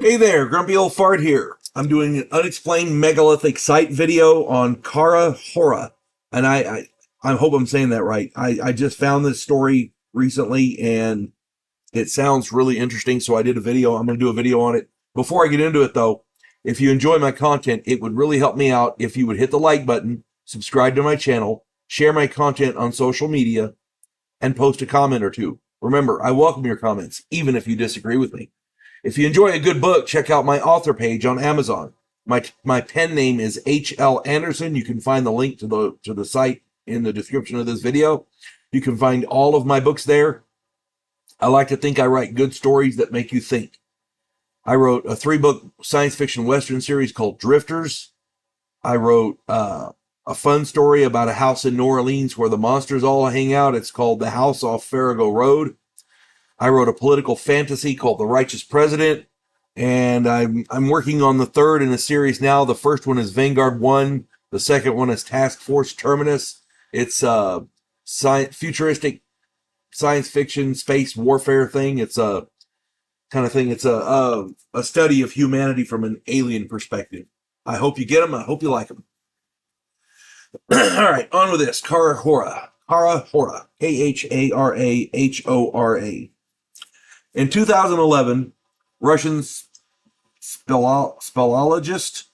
Hey there, Grumpy Old Fart here. I'm doing an unexplained megalithic site video on Khara-Hora. And I hope I'm saying that right. I just found this story recently and it sounds really interesting. So I did a video. I'm going to do a video on it. Before I get into it though, if you enjoy my content, it would really help me out if you would hit the like button, subscribe to my channel, share my content on social media, and post a comment or two. Remember, I welcome your comments, even if you disagree with me. If you enjoy a good book, check out my author page on Amazon. My pen name is H.L. Anderson. You can find the link to the site in the description of this video. You can find all of my books there. I like to think I write good stories that make you think. I wrote a 3-book science fiction Western series called Drifters. I wrote a fun story about a house in New Orleans where the monsters all hang out. It's called The House Off Farrago Road. I wrote a political fantasy called The Righteous President, and I'm working on the third in a series now. The first one is Vanguard 1. The second one is Task Force Terminus. It's a futuristic science fiction space warfare thing. It's a kind of thing. It's a study of humanity from an alien perspective. I hope you get them. I hope you like them. All right, on with this. Khara-Hora. Khara-Hora. Khara-Hora. In 2011, Russian speleologist,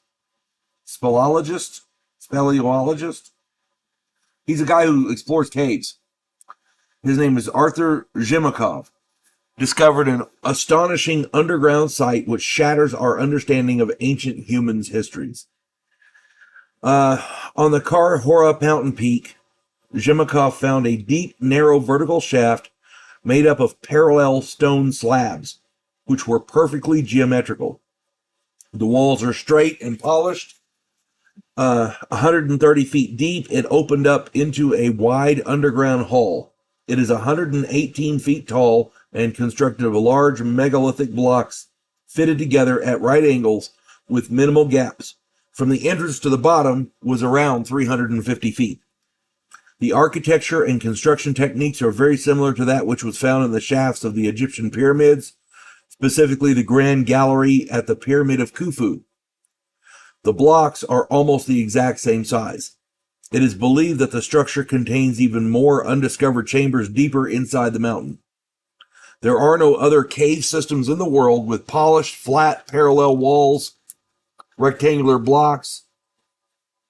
he's a guy who explores caves. His name is Arthur Zhimikov, discovered an astonishing underground site which shatters our understanding of ancient humans' histories. On the Khara-Hora mountain peak, Zhimikov found a deep, narrow vertical shaft made up of parallel stone slabs, which were perfectly geometrical. The walls are straight and polished. 130 feet deep, it opened up into a wide underground hall. It is 118 feet tall and constructed of large megalithic blocks fitted together at right angles with minimal gaps. From the entrance to the bottom was around 350 feet. The architecture and construction techniques are very similar to that which was found in the shafts of the Egyptian pyramids, specifically the Grand Gallery at the Pyramid of Khufu. The blocks are almost the exact same size. It is believed that the structure contains even more undiscovered chambers deeper inside the mountain. There are no other cave systems in the world with polished, flat, parallel walls, rectangular blocks,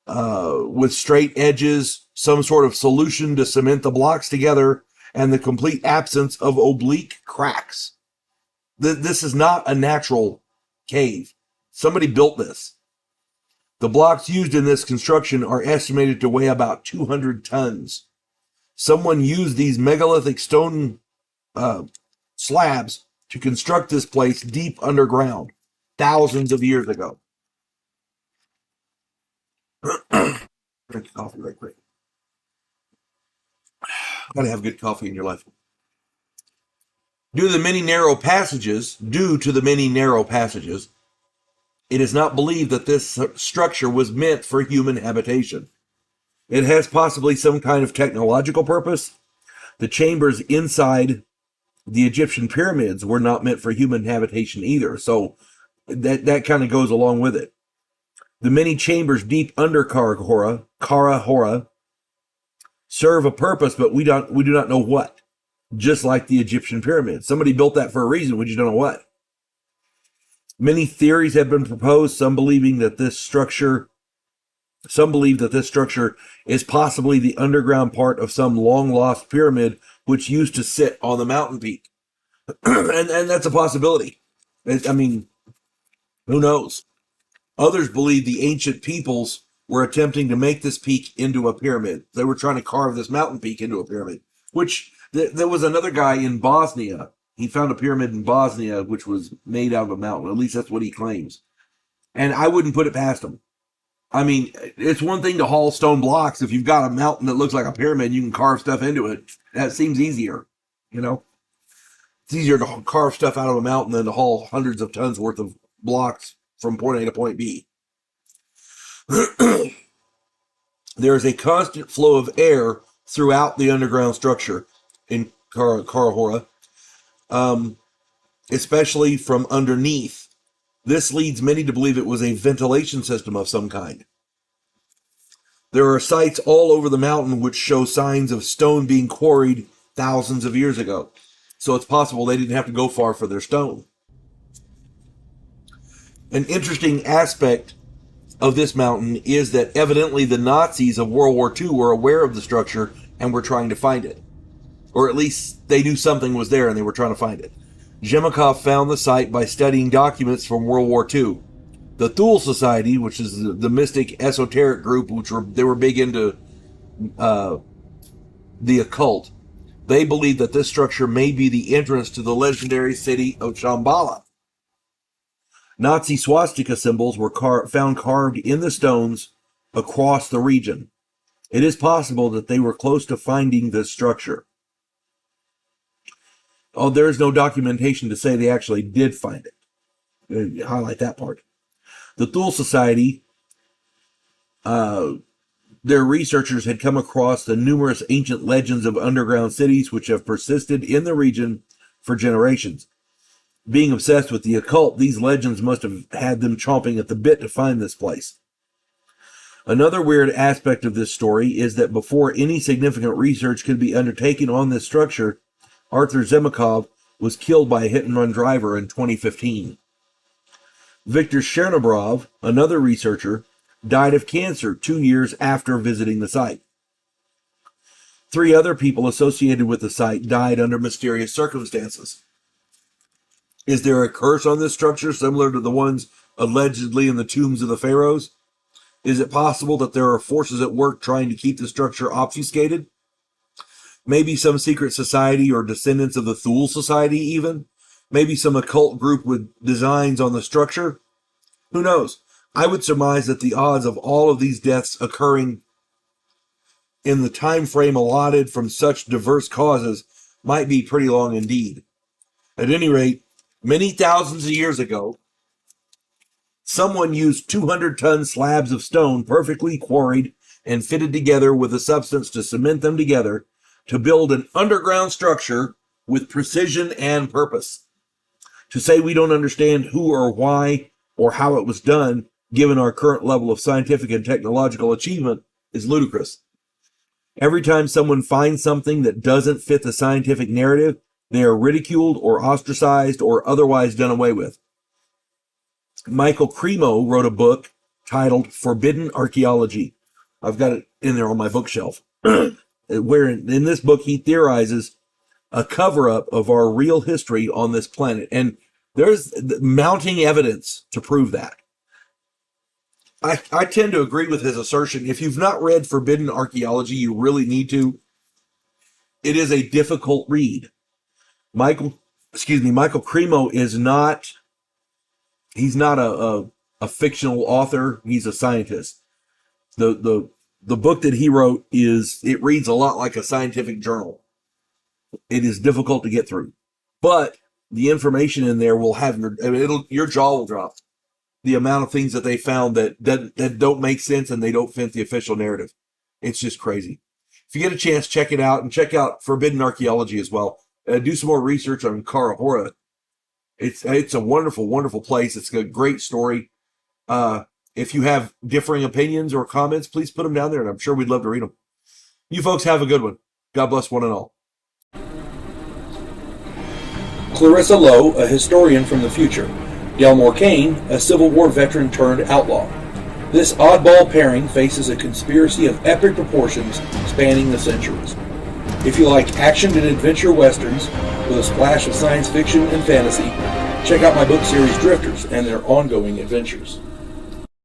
with straight edges, some sort of solution to cement the blocks together, and the complete absence of oblique cracks. This is not a natural cave. Somebody built this. The blocks used in this construction are estimated to weigh about 200 tons. Someone used these megalithic stone slabs to construct this place deep underground, thousands of years ago. Drink coffee right quick. Gotta have good coffee in your life. Due to the many narrow passages, it is not believed that this structure was meant for human habitation. It has possibly some kind of technological purpose. The chambers inside the Egyptian pyramids were not meant for human habitation either, so that kind of goes along with it. The many chambers deep under Khara-Hora, serve a purpose, but we do not know what. Just like the Egyptian pyramids. Somebody built that for a reason, we just don't know what. Many theories have been proposed, some believe that this structure is possibly the underground part of some long-lost pyramid which used to sit on the mountain peak. and that's a possibility. I mean, who knows? Others believe the ancient peoples were attempting to make this peak into a pyramid. They were trying to carve this mountain peak into a pyramid, which there was another guy in Bosnia. He found a pyramid in Bosnia, which was made out of a mountain. At least that's what he claims. And I wouldn't put it past him. I mean, it's one thing to haul stone blocks. If you've got a mountain that looks like a pyramid, you can carve stuff into it. That seems easier, you know? It's easier to carve stuff out of a mountain than to haul hundreds of tons worth of blocks from point A to point B. There is a constant flow of air throughout the underground structure in Khara-Hora, especially from underneath This leads many to believe it was a ventilation system of some kind. There are sites all over the mountain which show signs of stone being quarried thousands of years ago. So it's possible they didn't have to go far for their stone. An interesting aspect of this mountain is that evidently the Nazis of World War II were aware of the structure and were trying to find it. Or at least they knew something was there and they were trying to find it. Zhemikov found the site by studying documents from World War II. The Thule Society, which is the mystic esoteric group, they were big into the occult, they believe that this structure may be the entrance to the legendary city of Shambhala. Nazi swastika symbols were found carved in the stones across the region. It is possible that they were close to finding this structure. Oh, there is no documentation to say they actually did find it. Highlight that part. The Thule Society, their researchers had come across the numerous ancient legends of underground cities which have persisted in the region for generations. Being obsessed with the occult, these legends must have had them chomping at the bit to find this place. Another weird aspect of this story is that before any significant research could be undertaken on this structure, Arthur Zhemikov was killed by a hit-and-run driver in 2015. Viktor Chernobrov, another researcher, died of cancer 2 years after visiting the site. 3 other people associated with the site died under mysterious circumstances. Is there a curse on this structure similar to the ones allegedly in the tombs of the pharaohs? Is it possible that there are forces at work trying to keep the structure obfuscated? Maybe some secret society or descendants of the Thule Society even? Maybe some occult group with designs on the structure? Who knows? I would surmise that the odds of all of these deaths occurring in the time frame allotted from such diverse causes might be pretty long indeed. At any rate, many thousands of years ago, someone used 200-ton slabs of stone perfectly quarried and fitted together with a substance to cement them together to build an underground structure with precision and purpose. To say we don't understand who or why or how it was done, given our current level of scientific and technological achievement, is ludicrous. Every time someone finds something that doesn't fit the scientific narrative, they are ridiculed or ostracized or otherwise done away with. Michael Cremo wrote a book titled Forbidden Archaeology. I've got it in there on my bookshelf. Where in this book he theorizes a cover-up of our real history on this planet. And there's mounting evidence to prove that. I tend to agree with his assertion. If you've not read Forbidden Archaeology, you really need to. It is a difficult read. Michael Cremo is not, he's not a fictional author. He's a scientist. The book that he wrote it reads a lot like a scientific journal. It is difficult to get through, but the information in there will have your jaw will drop. The amount of things that they found that don't make sense and they don't fit the official narrative. It's just crazy. If you get a chance, check it out and check out Forbidden Archaeology as well. Do some more research on Khara-Hora. It's a wonderful, wonderful place. It's a great story. If you have differing opinions or comments, please put them down there, and I'm sure we'd love to read them. You folks have a good one. God bless one and all. Clarissa Lowe, a historian from the future. Delmore Kane, a Civil War veteran turned outlaw. This oddball pairing faces a conspiracy of epic proportions spanning the centuries. If you like action and adventure westerns with a splash of science fiction and fantasy, check out my book series Drifters and their ongoing adventures.